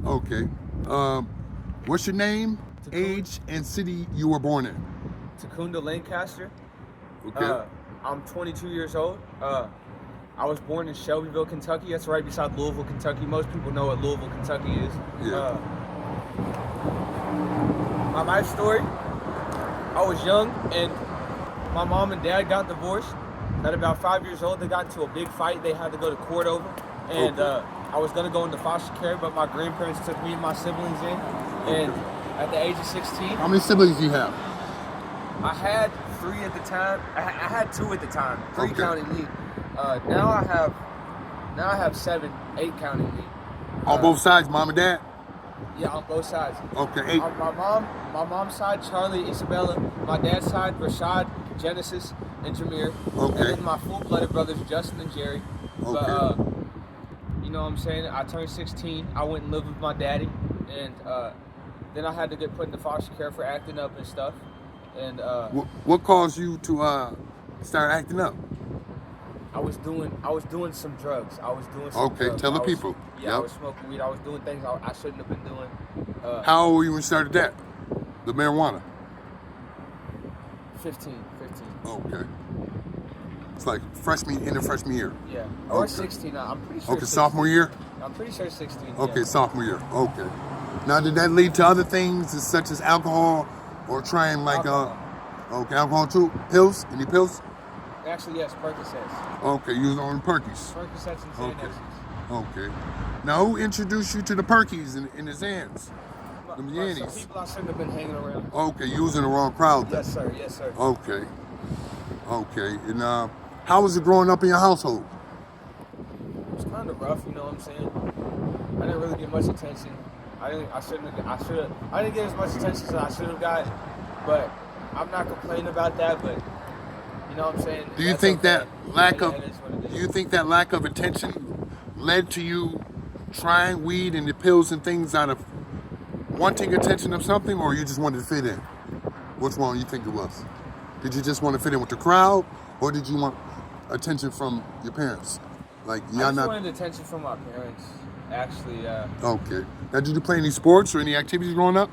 Okay. Um, what's your name, Takunda, age, and city you were born in? Takunda Lancaster. Okay. Uh, I'm 22 years old. I was born in Shelbyville, Kentucky. That's right beside Louisville, Kentucky. Most people know what Louisville, Kentucky is. Yeah. My life story: I was young and my mom and dad got divorced. At about 5 years old, they got into a big fight they had to go to court over. And Okay. I was going to go into foster care, but my grandparents took me and my siblings in. And Okay. at the age of 16, How many siblings do you have? I had three at the time. I had two at the time, three Okay. counting me. Now I have seven, eight counting me. On both sides, mom and dad? Yeah, on both sides. Okay, eight. On my mom's side, Charlie, Isabella. My dad's side, Rashad, Genesis, and Jameer. Okay. And then my full-blooded brothers, Justin and Jerry. Okay. But you know what I'm saying? I turned 16. I went and lived with my daddy, and then I had to get put into foster care for acting up and stuff. And What caused you to start acting up? I was doing some drugs. I was doing some Okay, drugs. tell the I was, people. Yeah, I Yep. was smoking weed. I was doing things I shouldn't have been doing. How old were you when you started that? The marijuana? 15. Okay. It's like end of freshman year. Yeah. Or Okay. 16. I'm pretty sure. Okay, 16. sophomore year? I'm pretty sure 16. Okay, Yeah. sophomore year. Okay. Now, did that lead to other things such as alcohol or trying like, Alcohol. okay, alcohol too? Pills? Any pills? Actually, yes, Percocets. Okay, you was on Perkies. Percocets and Okay. Xanaxes. Okay. Now, who introduced you to the Perkies and the Xans? Them Some Yannies. people I shouldn't have been hanging around. Okay, you was in the wrong crowd then. Yes, sir. Yes, sir. Okay. Okay. And how was it growing up in your household? It was kind of rough, you know what I'm saying? I didn't really get much attention. I didn't get as much attention as I should have got. But I'm not complaining about that. But you know what I'm saying? Do you That's think okay. that lack of It is what it do is. you think that lack of attention led to you trying weed and the pills and things out of wanting attention of something, or you just wanted to fit in? Which one you think it was? Did you just want to fit in with the crowd, or did you want attention from your parents? Like I y'all just not wanted attention from my parents. Actually, okay. Now, did you play any sports or any activities growing up?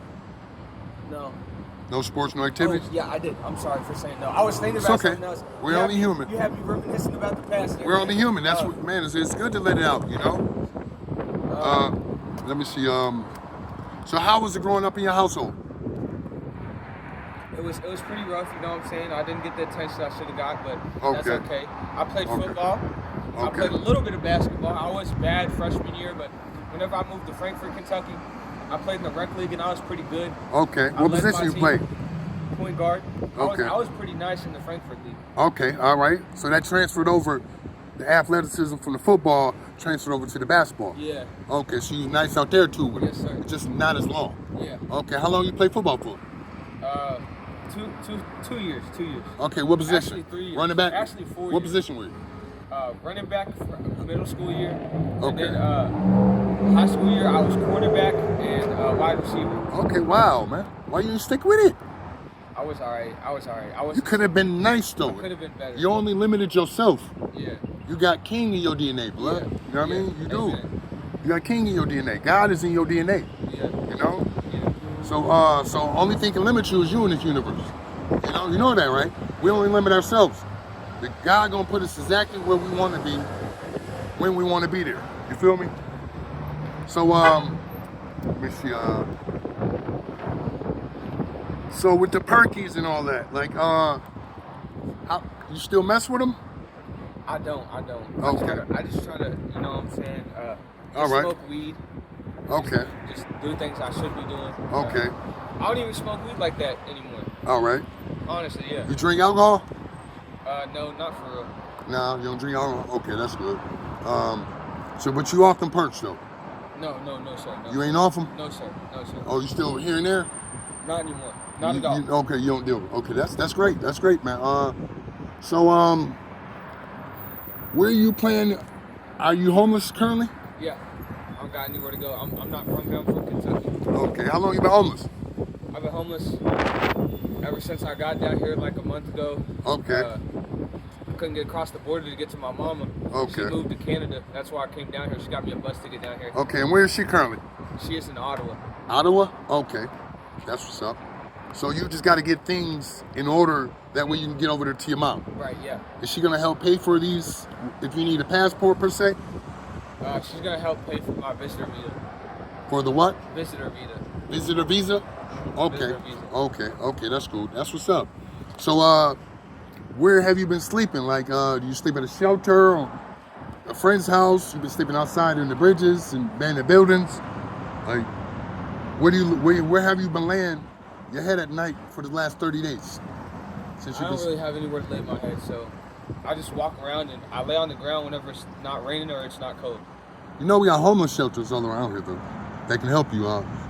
no. No sports, no Oh, activities. yeah, I did. I'm sorry for saying no. I was thinking It's about okay. something else. We're You have only me- human. You have me reminiscing about the past. We're only human. That's Uh, what, man. It's good to let it out, you know. Uh, let me see. So how was it growing up in your household? It was pretty rough, you know what I'm saying? I didn't get the attention I should have got, but that's Okay. okay. I played Okay. football. I Okay. played a little bit of basketball. I was bad freshman year, but whenever I moved to Frankfort, Kentucky, I played in the rec league and I was pretty good. Okay. I What led position my you team. play? Point guard. Okay. I was pretty nice in the Frankfort league. Okay. All right. So that transferred over. The athleticism from the football transferred over to the basketball. Yeah. Okay. So you're nice out there too with it. Yes, sir. Just not as long. Yeah. Okay. How long you play football for? Uh, 2 years. 2 years. Okay. What position? Actually, 3 years. Running back. Actually, 4 What years. position were you? Running back for middle school year. Okay. And then high school year, I was quarterback and wide receiver. Okay. Wow, man. Why you didn't stick with it? I was alright. You could have been nice though. I could have been better. You only limited yourself. Yeah. You got king in your DNA, blood. Yeah. You know what I mean? Yeah. You do. Amen. You got king in your DNA. God is in your DNA. Yeah. You know? Yeah. So only thing can limit you is you in this universe. You know that, right? We only limit ourselves. The God gonna put us exactly where we want to be, when we want to be there. You feel me? So let me see. So with the Perkies and all that, like how you still mess with them? I don't. Okay. I just try to, you know what I'm saying? All right. Smoke weed. Okay. Just do things I should be doing. Okay. I don't even smoke weed like that anymore. All right. Honestly, yeah. You drink alcohol? No, not for real. No, you don't drink alcohol. Okay, that's good. So but you off them perks though? No, sir. No, You sir. ain't off them? No, sir. Oh, you still here and there? Not anymore. Not at all. Okay, you don't deal with. Okay, that's great. That's great, man. So where are you playing? Are you homeless currently? Yeah. I don't got anywhere to go. I'm not from here. I'm from Kentucky. Okay, how long you been homeless? I've been homeless ever since I got down here like a month ago. Okay. I couldn't get across the border to get to my mama. Okay. She moved to Canada. That's why I came down here. She got me a bus ticket down here. Okay, and where is she currently? She is in Ottawa. Ottawa? Okay. That's what's up. So you just got to get things in order. That way you can get over there to your mom. Right, yeah. Is she going to help pay for these if you need a passport per se? She's going to help pay for my visitor visa. For the what? Visitor visa. Visitor visa? Okay. Visitor visa. Okay, that's cool. That's what's up. So, where have you been sleeping? Like, do you sleep at a shelter or a friend's house? You've been sleeping outside in the bridges and abandoned buildings? Like, where have you been laying your head at night for the last 30 days? Since I don't really have anywhere to lay my head, so I just walk around and I lay on the ground whenever it's not raining or it's not cold. You know we got homeless shelters all around here though. That can help you.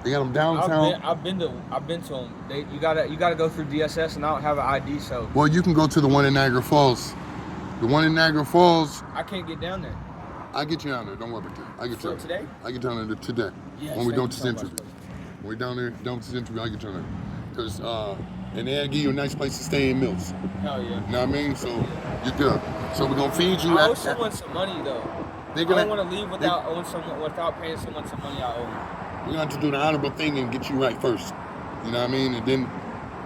They got them downtown. I've been to them. You gotta go through DSS, and I don't have an ID, so. Well, you can go to the one in Niagara Falls. The one in Niagara Falls. I can't get down there. I get you down there. Don't worry about that. I get you. Today? I get down there today. Yes, when we done this so interview. When we down there, done this interview, I get you down there. Cause and they'll give you a nice place to stay in Mills. Hell yeah. You know what I mean? So you're good. So we're gonna feed you. I owe someone some money though. I don't want to leave without paying someone some money I owe them. We're gonna have to do the honorable thing and get you right first. You know what I mean? And then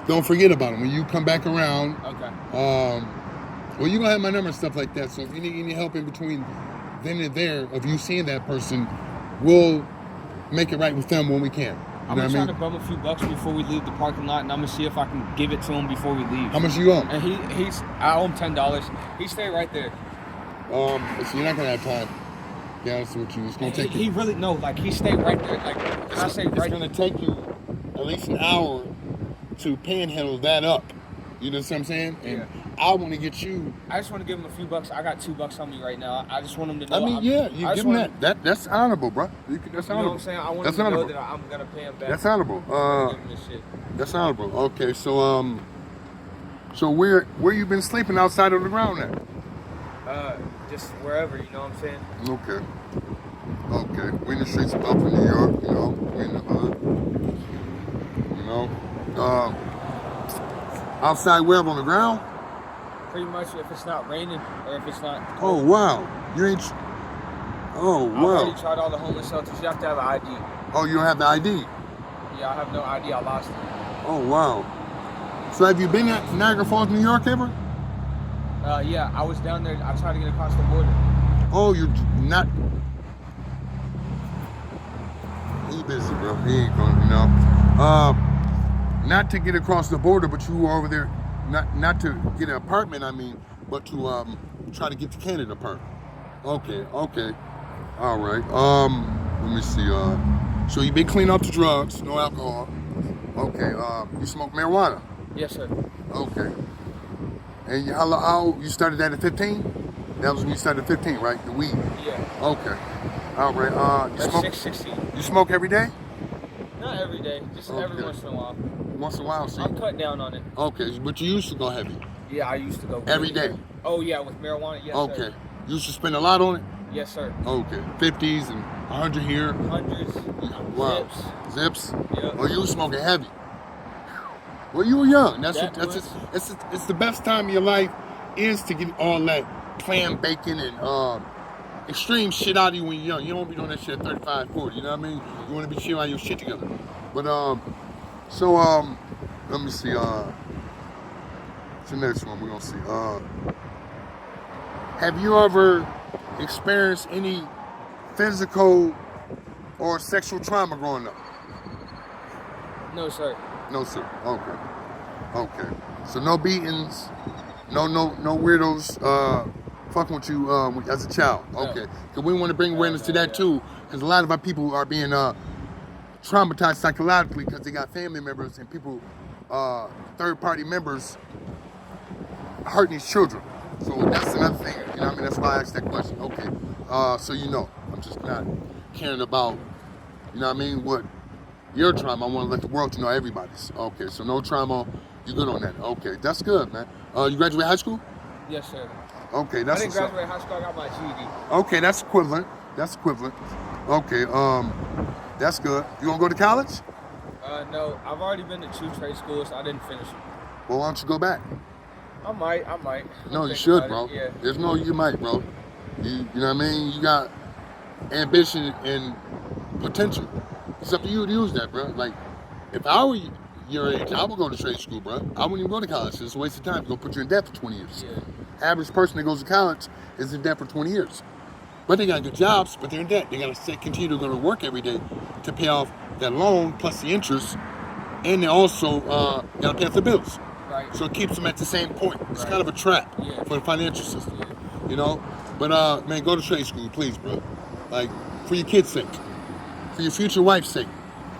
don't forget about them when you come back around. Okay. Well, you're gonna have my number and stuff like that. So if you need any help in between then and there of you seeing that person, we'll make it right with them when we can. I'm gonna try to bum a few bucks before we leave the parking lot, and I'm gonna see if I can give it to him before we leave. How much you owe him? And I owe him $10. He stay right there. So you're not gonna have time. To be honest with you, it's gonna take you. He really he stay right there. Like it's gonna take you at least an hour to panhandle that up. You know what I'm saying? And I want to get you. I just want to give him a few bucks. I got $2 on me right now. I just want him to know. You give him that. That's honorable, bro. That's honorable. You know what I'm saying? I want him to know that I'm gonna pay him back. That's honorable. Give him this shit. That's honorable. Okay, so where you been sleeping outside of the ground at? Just wherever. You know what I'm saying? Okay. We in the streets of Buffalo, New York. You know, we in the hood. You know, outside where on the ground? Pretty much if it's not raining or if it's not Oh cold. wow, you ain't. Oh wow. I've already tried all the homeless shelters. You have to have an ID. Oh, you don't have the ID? Yeah, I have no ID. I lost it. Oh wow. So have you been at Niagara Falls, New York ever? Yeah, I was down there. I tried to get across the border. Oh, you're not. He busy, bro. He ain't going, you know. Not to get across the border, but you were over there, not to get an apartment, I mean, but to try to get the Canada part. Okay. All right. Let me see. So you've been clean up the drugs, no alcohol. Okay. You smoke marijuana? Yes, sir. Okay. And how you started that at 15? That was when you started at 15, right? The weed? Yeah. Okay. All right. You smoke? 16. You smoke every day? Not every day, just every once in a while. Once in a while, see? I'm cut down on it. Okay, but you used to go heavy? Yeah, I used to go every day? Oh, yeah, with marijuana, yes, okay. Sir. You used to spend a lot on it? Yes, sir. Okay. 50s and 100 here? Hundreds. Wow. Zips? Yep. Oh, you were smoking heavy. Well, you were young. It's the best time of your life is to get all that clam bacon and extreme shit out of you when you're young. You don't want to be doing that shit at 35, 40. You know what I mean? You want to be chilling your shit together. But let me see. What's the next one we're gonna see? Have you ever experienced any physical or sexual trauma growing up? No, sir. No, sir. Okay. So no beatings, no weirdos fucking with you as a child. Okay. Because we want to bring awareness to that too. Because a lot of our people are being traumatized psychologically because they got family members and people, third-party members, hurting these children. So that's another thing. You know what I mean? That's why I asked that question. Okay. So you know, I'm just not caring about, you know what I mean, what your trauma. I want to let the world know everybody's. Okay. So no trauma. You good on that? Okay. That's good, man. You graduate high school? Yes, sir. Okay. That's I didn't graduate high school. I got my GED. Okay. That's equivalent. Okay. That's good. You gonna go to college? No. I've already been to 2 trade schools. I didn't finish them. Well, why don't you go back? I might. No, you should, bro. Yeah. There's no you might, bro. You know what I mean? You got ambition and potential. It's up to you to use that, bro. Like, if I were your age, I would go to trade school, bro. I wouldn't even go to college. It's a waste of time. It's gonna put you in debt for 20 years. Yeah. Average person that goes to college is in debt for 20 years. But they got good jobs, but they're in debt. They gotta continue to go to work every day to pay off that loan plus the interest, and they also gotta pay off the bills. Right. So it keeps them at the same point. It's Right. kind of a trap Yeah. for the financial system, Yeah. you know. But man, go to trade school, please, bro. Like, for your kids' sake, for your future wife's sake,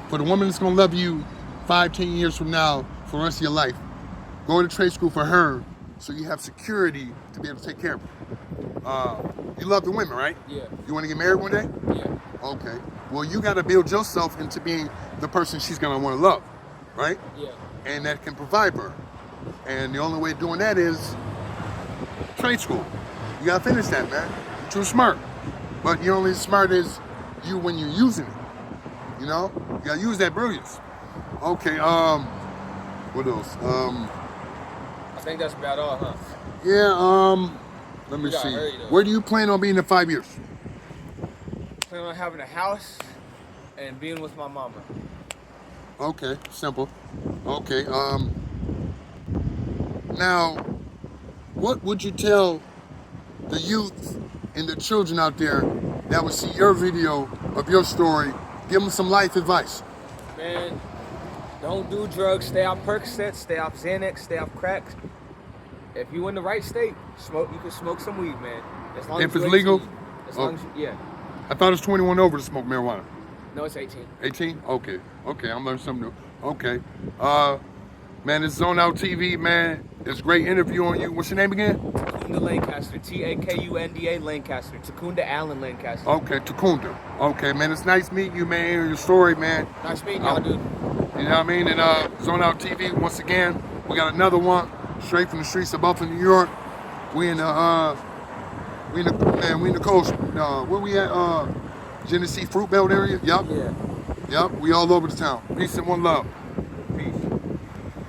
for the woman that's gonna love you 5, 10 years from now for the rest of your life. Go to trade school for her, so you have security to be able to take care of her. You love the women, right? Yeah. You want to get married one day? Yeah. Okay. Well, you got to build yourself into being the person she's gonna want to love, right? Yeah. And that can provide for her. And the only way of doing that is trade school. You gotta finish that, man. You're too smart. But you're only as smart as you when you're using it. You know? You gotta use that brilliance. Okay, what else? I think that's about all, huh? Yeah, let me You gotta see. hurry, though. Where do you plan on being in 5 years? Plan on having a house and being with my mama. Okay, simple. Okay, now, what would you tell the youth and the children out there that would see your video of your story? Give them some life advice. Man, don't do drugs. Stay off Percocet, stay off Xanax, stay off crack. If you in the right state, smoke. You can smoke some weed, man. As long If as you it's legal? 18. As long as you, yeah. I thought it was 21 over to smoke marijuana. No, it's 18. 18? Okay. Okay, I'm learning something new. Okay. Man, it's Zone Out TV, man. It's a great interview on you. What's your name again? Takunda Lancaster. Takunda Lancaster. Takunda Allen Lancaster. Okay, Takunda. Okay, man, it's nice meeting you, man. Hearing your story, man. Nice meeting y'all, dude. You know what I mean? And Zone Out TV, once again, we got another one straight from the streets of Buffalo, New York. We in the coast. Where we at? Genesee Fruit Belt area? Yup. Yeah. Yup. We all over the town. Peace and one love.